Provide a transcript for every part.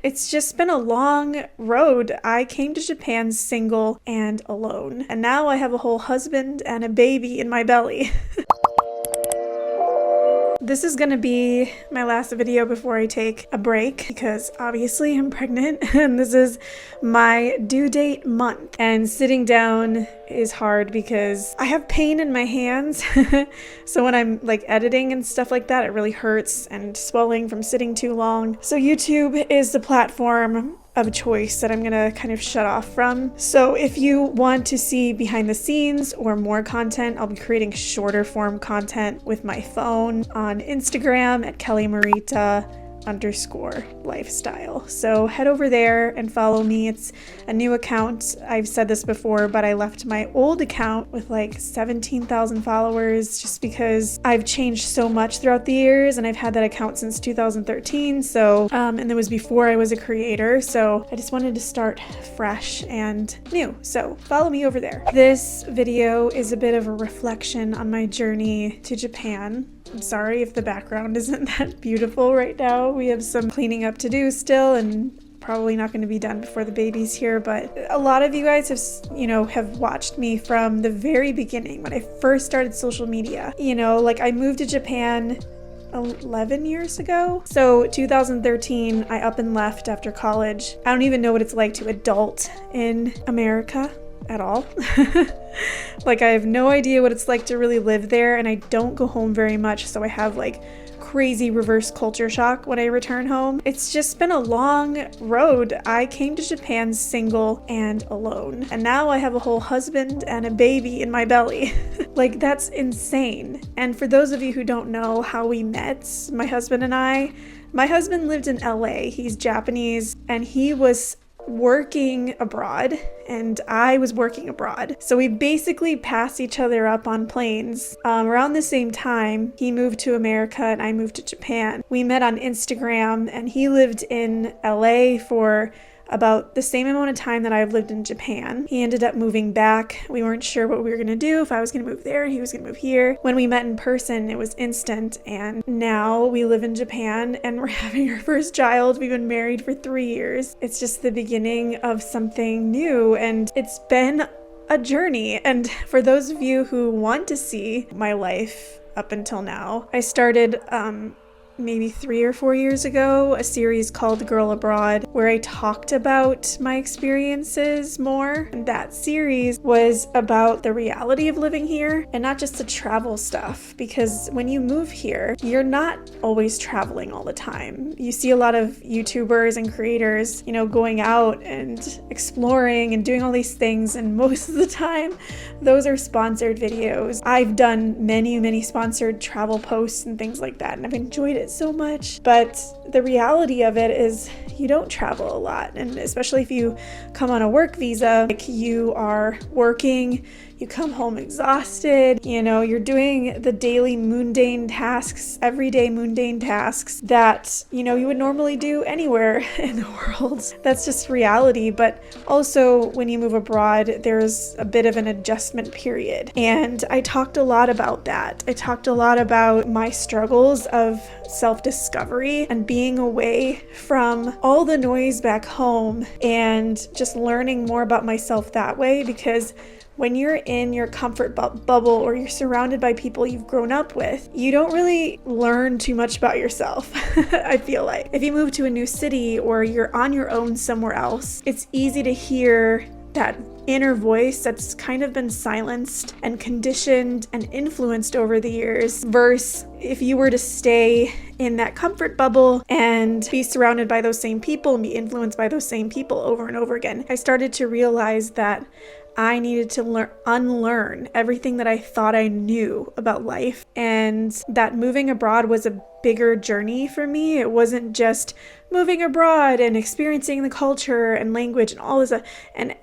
It's just been a long road. I came to Japan single and alone, and now I have a whole husband and a baby in my belly. This is gonna be my last video before I take a break because obviously I'm pregnant and this is my due date month. And sitting down is hard because I have pain in my hands. So when I'm like editing and stuff like that, it really hurts and swelling from sitting too long. So YouTube is the platform of choice that I'm gonna kind of shut off from. So if you want to see behind the scenes or more content, I'll be creating shorter form content with my phone on Instagram at kellymarita_lifestyle. So head over there and follow me. It's a new account. I've said this before, but I left my old account with like 17,000 followers just because I've changed so much throughout the years, and I've had that account since 2013. So, and it was before I was a creator. So I just wanted to start fresh and new. So follow me over there. This video is a bit of a reflection on my journey to Japan. I'm sorry if the background isn't that beautiful right now. We have some cleaning up to do still and probably not going to be done before the baby's here, but a lot of you guys have watched me from the very beginning when I first started social media. Like I moved to Japan 11 years ago. So 2013, I up and left after college. I don't even know what it's like to adult in America at all. Like I have no idea what it's like to really live there, and I don't go home very much, so I have like crazy reverse culture shock when I return home. It's just been a long road. I came to Japan single and alone, and now I have a whole husband and a baby in my belly. Like that's insane. And for those of you who don't know how we met, my husband lived in LA. He's Japanese, and he was working abroad and I was working abroad. So we basically passed each other up on planes. Around the same time, he moved to America and I moved to Japan. We met on Instagram, and he lived in LA for about the same amount of time that I've lived in Japan. He ended up moving back. We weren't sure what we were gonna do, if I was gonna move there, he was gonna move here. When we met in person, it was instant, and now we live in Japan and we're having our first child. We've been married for 3 years. It's just the beginning of something new, and it's been a journey. And for those of you who want to see my life up until now, I started maybe 3 or 4 years ago, a series called Girl Abroad, where I talked about my experiences more. And that series was about the reality of living here and not just the travel stuff, because when you move here, you're not always traveling all the time. You see a lot of YouTubers and creators, going out and exploring and doing all these things, and most of the time, those are sponsored videos. I've done many sponsored travel posts and things like that, and I've enjoyed it so much, but the reality of it is you don't travel a lot, and especially if you come on a work visa, like you are working, you come home exhausted, you're doing the daily mundane tasks, everyday mundane tasks that, you would normally do anywhere in the world. That's just reality. But also when you move abroad, there's a bit of an adjustment period. And I talked a lot about that. I talked a lot about my struggles of self-discovery and being away from all the noise back home and just learning more about myself that way, because when you're in your comfort bubble or you're surrounded by people you've grown up with, you don't really learn too much about yourself. I feel like if you move to a new city or you're on your own somewhere else, it's easy to hear that inner voice that's kind of been silenced and conditioned and influenced over the years, versus if you were to stay in that comfort bubble and be surrounded by those same people and be influenced by those same people over and over again. I started to realize that I needed to unlearn everything that I thought I knew about life, and that moving abroad was a bigger journey for me. It wasn't just moving abroad and experiencing the culture and language and all this, and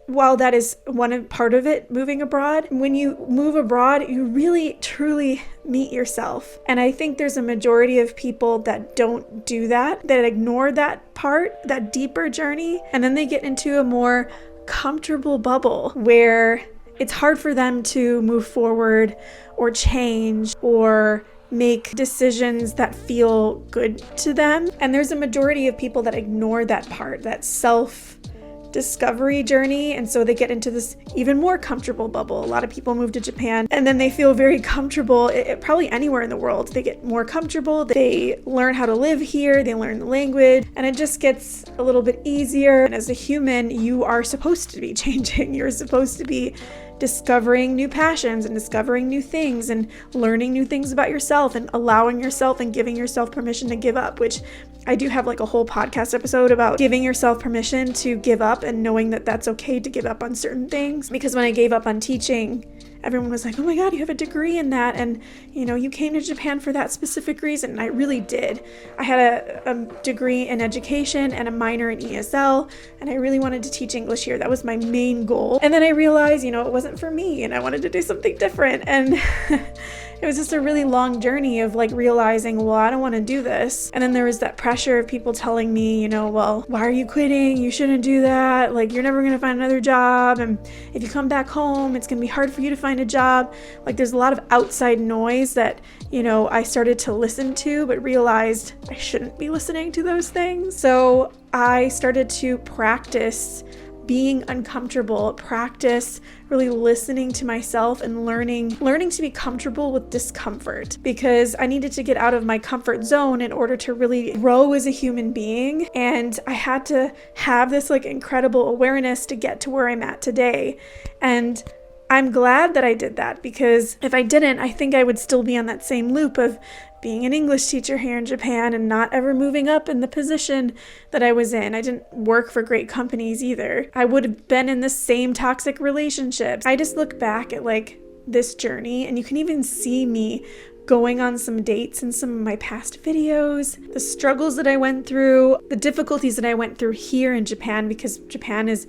while that is one part of it, moving abroad, when you move abroad, you really truly meet yourself. And I think there's a majority of people that don't do that ignore that part, that deeper journey, and then they get into a more comfortable bubble where it's hard for them to move forward or change or make decisions that feel good to them. And there's a majority of people that ignore that part, that self-discovery journey, and so they get into this even more comfortable bubble. A lot of people move to Japan and then they feel very comfortable, probably anywhere in the world. They get more comfortable, they learn how to live here, they learn the language, and it just gets a little bit easier. And as a human, you are supposed to be changing. You're supposed to be discovering new passions and discovering new things and learning new things about yourself and allowing yourself and giving yourself permission to give up, which I do have like a whole podcast episode about giving yourself permission to give up and knowing that that's okay to give up on certain things. Because when I gave up on teaching, everyone was like, oh my God, you have a degree in that. And you came to Japan for that specific reason. And I really did. I had a degree in education and a minor in ESL. And I really wanted to teach English here. That was my main goal. And then I realized, it wasn't for me and I wanted to do something different. And it was just a really long journey of like realizing, well, I don't want to do this. And then there was that pressure of people telling me, well, why are you quitting? You shouldn't do that. Like, you're never going to find another job. And if you come back home, it's going to be hard for you to find a job. Like, there's a lot of outside noise that, I started to listen to, but realized I shouldn't be listening to those things. So I started to practice being uncomfortable, practice really listening to myself and learning to be comfortable with discomfort, because I needed to get out of my comfort zone in order to really grow as a human being. And I had to have this like incredible awareness to get to where I'm at today. And I'm glad that I did that, because if I didn't, I think I would still be on that same loop of being an English teacher here in Japan and not ever moving up in the position that I was in. I didn't work for great companies either. I would have been in the same toxic relationships. I just look back at like this journey, and you can even see me going on some dates in some of my past videos, the struggles that I went through, the difficulties that I went through here in Japan, because Japan is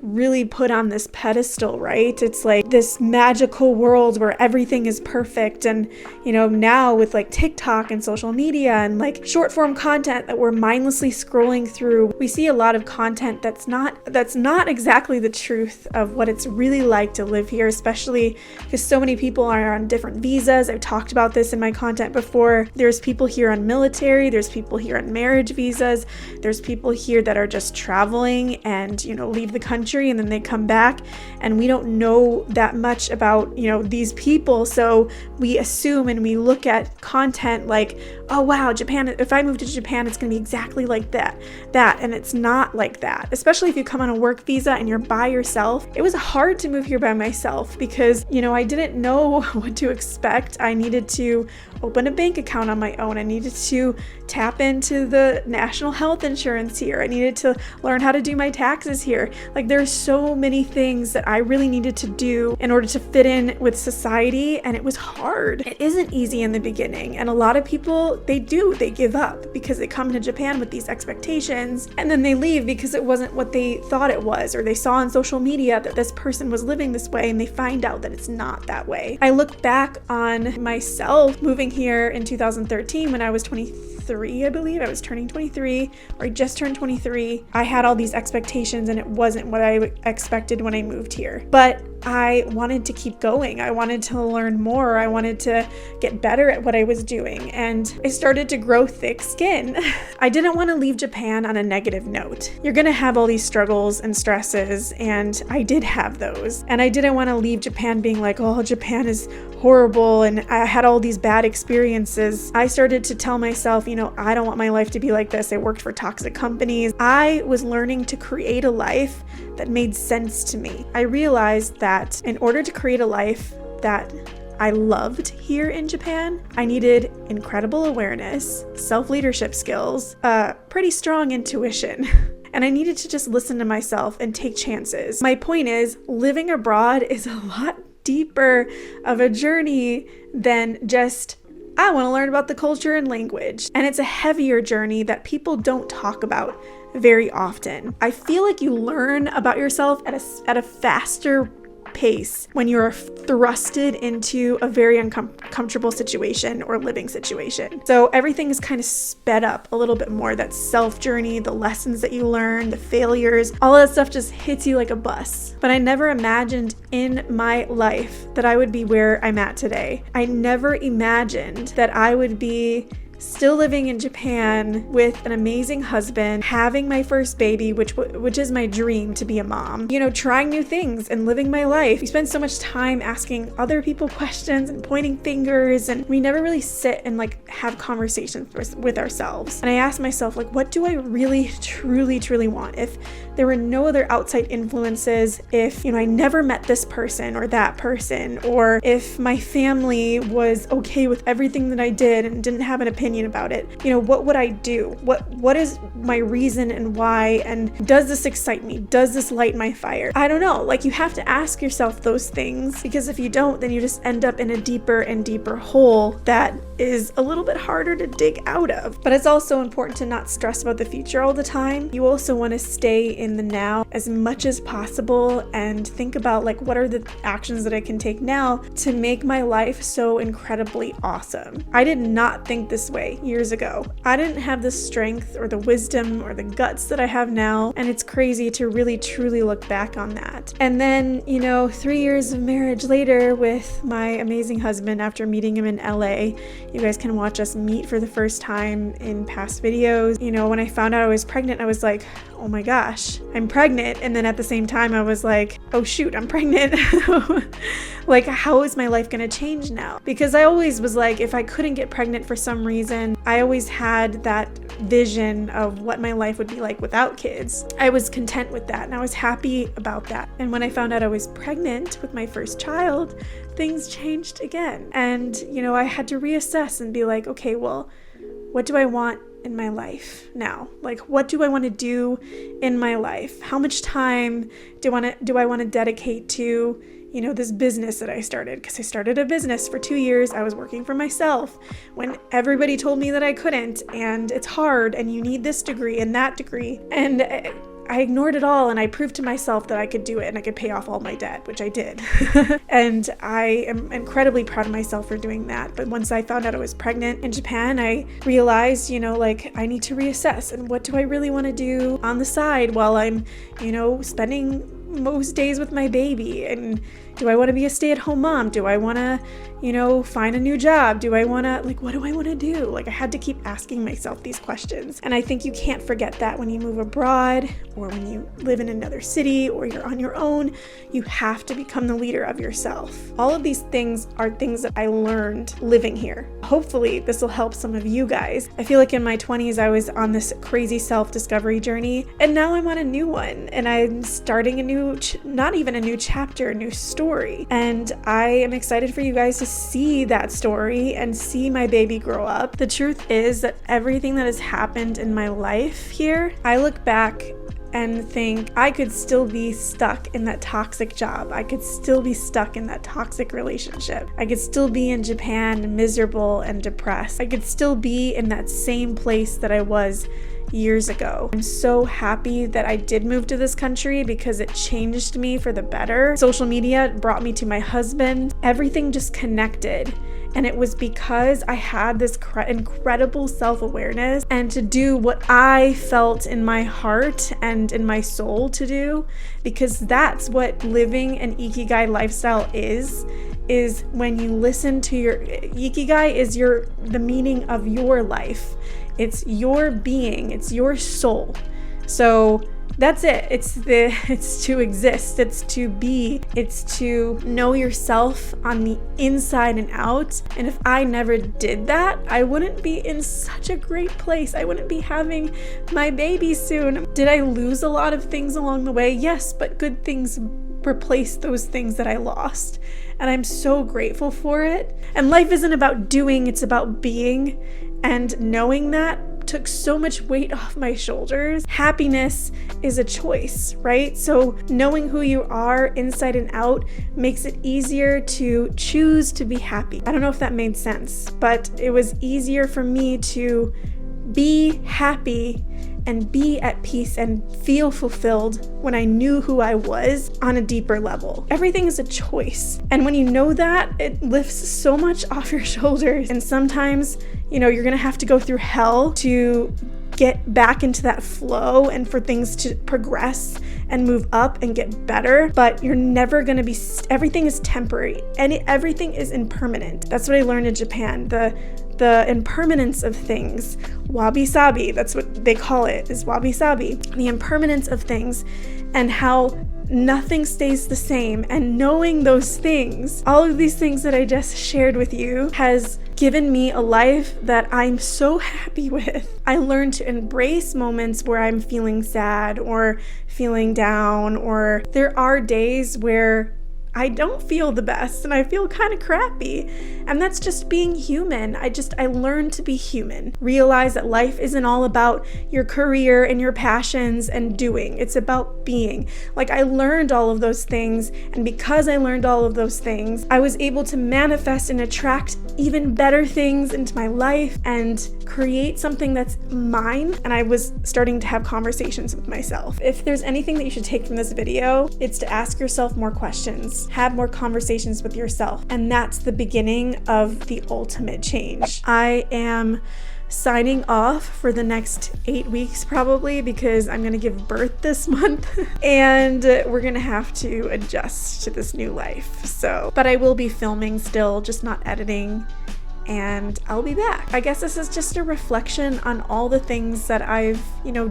really put on this pedestal, right? It's like this magical world where everything is perfect. And now with like TikTok and social media and like short form content that we're mindlessly scrolling through, we see a lot of content that's not exactly the truth of what it's really like to live here, especially because so many people are on different visas. I've talked about this in my content before. There's people here on military, there's people here on marriage visas, there's people here that are just traveling and leave the country and then they come back, and we don't know that much about these people. So we assume and we look at content like, oh wow, Japan, if I move to Japan, it's going to be exactly like that, and it's not like that. Especially if you come on a work visa and you're by yourself. It was hard to move here by myself because I didn't know what to expect. I needed to open a bank account on my own. I needed to tap into the national health insurance here. I needed to learn how to do my taxes here. Like, there's so many things that I really needed to do in order to fit in with society, and it was hard. It isn't easy in the beginning, and a lot of people, they give up because they come to Japan with these expectations, and then they leave because it wasn't what they thought it was, or they saw on social media that this person was living this way, and they find out that it's not that way. I look back on myself moving here in 2013 when I was 23, I believe. I was turning 23, or I just turned 23. I had all these expectations and it wasn't what I expected when I moved here. But I wanted to keep going. I wanted to learn more. I wanted to get better at what I was doing. And I started to grow thick skin. I didn't want to leave Japan on a negative note. You're going to have all these struggles and stresses, and I did have those. And I didn't want to leave Japan being like, oh, Japan is horrible and I had all these bad experiences. I started to tell myself, I don't want my life to be like this. I worked for toxic companies. I was learning to create a life that made sense to me. I realized that in order to create a life that I loved here in Japan, I needed incredible awareness, self-leadership skills, pretty strong intuition. And I needed to just listen to myself and take chances. My point is, living abroad is a lot deeper of a journey than just, I want to learn about the culture and language. And it's a heavier journey that people don't talk about very often. I feel like you learn about yourself at a faster pace when you're thrusted into a very uncomfortable situation or living situation. So everything is kind of sped up a little bit more. That self journey, the lessons that you learn, the failures, all of that stuff just hits you like a bus. But I never imagined in my life that I would be where I'm at today. I never imagined that I would be still living in Japan with an amazing husband, having my first baby, which is my dream, to be a mom, trying new things and living my life. We spend so much time asking other people questions and pointing fingers, and we never really sit and have conversations with ourselves. And I asked myself, what do I really, truly, truly want? If there were no other outside influences, if, I never met this person or that person, or if my family was okay with everything that I did and didn't have an opinion about it, what would I do? What is my reason and why? And does this excite me? Does this light my fire? I don't know. You have to ask yourself those things, because if you don't, then you just end up in a deeper and deeper hole that is a little bit harder to dig out of. But it's also important to not stress about the future all the time. You also want to stay in the now as much as possible and think about what are the actions that I can take now to make my life so incredibly awesome. I did not think this way years ago. I didn't have the strength or the wisdom or the guts that I have now, and it's crazy to really truly look back on that. And then 3 years of marriage later with my amazing husband, after meeting him in LA, you guys can watch us meet for the first time in past videos. When I found out I was pregnant, I was like, oh my gosh, I'm pregnant. And then at the same time, I was like, oh shoot, I'm pregnant. How is my life going to change now? Because I always was if I couldn't get pregnant for some reason, I always had that vision of what my life would be like without kids. I was content with that, and I was happy about that. And when I found out I was pregnant with my first child, things changed again. And, I had to reassess and be okay, well, what do I want in my life now? What do I want to do in my life? How much time do I want to dedicate to this business that I started? Because I started a business for 2 years. I was working for myself when everybody told me that I couldn't, and it's hard, and you need this degree and that degree. And I ignored it all, and I proved to myself that I could do it and I could pay off all my debt, which I did. And I am incredibly proud of myself for doing that. But once I found out I was pregnant in Japan, I realized, I need to reassess, and what do I really want to do on the side while I'm, spending most days with my baby? And do I want to be a stay-at-home mom? Do I want to, find a new job? Do I want to, what do I want to do? I had to keep asking myself these questions. And I think you can't forget that when you move abroad, or when you live in another city, or you're on your own, you have to become the leader of yourself. All of these things are things that I learned living here. Hopefully this will help some of you guys. I feel in my 20s, I was on this crazy self-discovery journey, and now I'm on a new one, and I'm starting a new, not even a new chapter, a new story. And I am excited for you guys to see that story and see my baby grow up. The truth is that everything that has happened in my life here, I look back and think I could still be stuck in that toxic job. I could still be stuck in that toxic relationship. I could still be in Japan miserable and depressed. I could still be in that same place that I was years ago. I'm so happy that I did move to this country, because it changed me for the better. Social media brought me to my husband. Everything just connected. And it was because I had this incredible self-awareness, and to do what I felt in my heart and in my soul to do, because that's what living an ikigai lifestyle is when you listen to your ikigai is the meaning of your life. It's your being, it's your soul. So that's it. It's to exist, it's to be, it's to know yourself on the inside and out. And if I never did that, I wouldn't be in such a great place. I wouldn't be having my baby soon. Did I lose a lot of things along the way? Yes, but good things replaced those things that I lost. And I'm so grateful for it. And life isn't about doing, it's about being. And knowing that took so much weight off my shoulders. Happiness is a choice, right? So knowing who you are inside and out makes it easier to choose to be happy. I don't know if that made sense, but it was easier for me to be happy and be at peace and feel fulfilled when I knew who I was on a deeper level. Everything is a choice. And when you know that, it lifts so much off your shoulders. And sometimes, you're gonna have to go through hell to get back into that flow and for things to progress and move up and get better, but you're never gonna be, everything is temporary and everything is impermanent. That's what I learned in Japan. The impermanence of things, wabi-sabi, that's what they call it, is wabi-sabi. The impermanence of things and how nothing stays the same. And knowing those things, all of these things that I just shared with you, has given me a life that I'm so happy with. I learned to embrace moments where I'm feeling sad or feeling down, or there are days where I don't feel the best and I feel kind of crappy. And that's just being human. I learned to be human. Realize that life isn't all about your career and your passions and doing. It's about being. Like, I learned all of those things, and because I learned all of those things, I was able to manifest and attract even better things into my life and create something that's mine. And I was starting to have conversations with myself. If there's anything that you should take from this video, it's to ask yourself more questions. Have more conversations with yourself. And that's the beginning of the ultimate change. I am signing off for the next 8 weeks probably, because I'm gonna give birth this month and we're gonna have to adjust to this new life. But I will be filming still, just not editing, and I'll be back. I guess this is just a reflection on all the things that I've,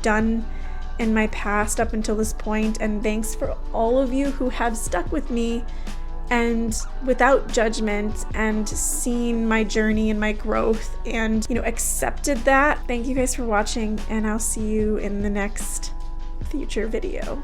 done in my past up until this point, and thanks for all of you who have stuck with me and without judgment and seen my journey and my growth and accepted that. Thank you guys for watching, and I'll see you in the next future video.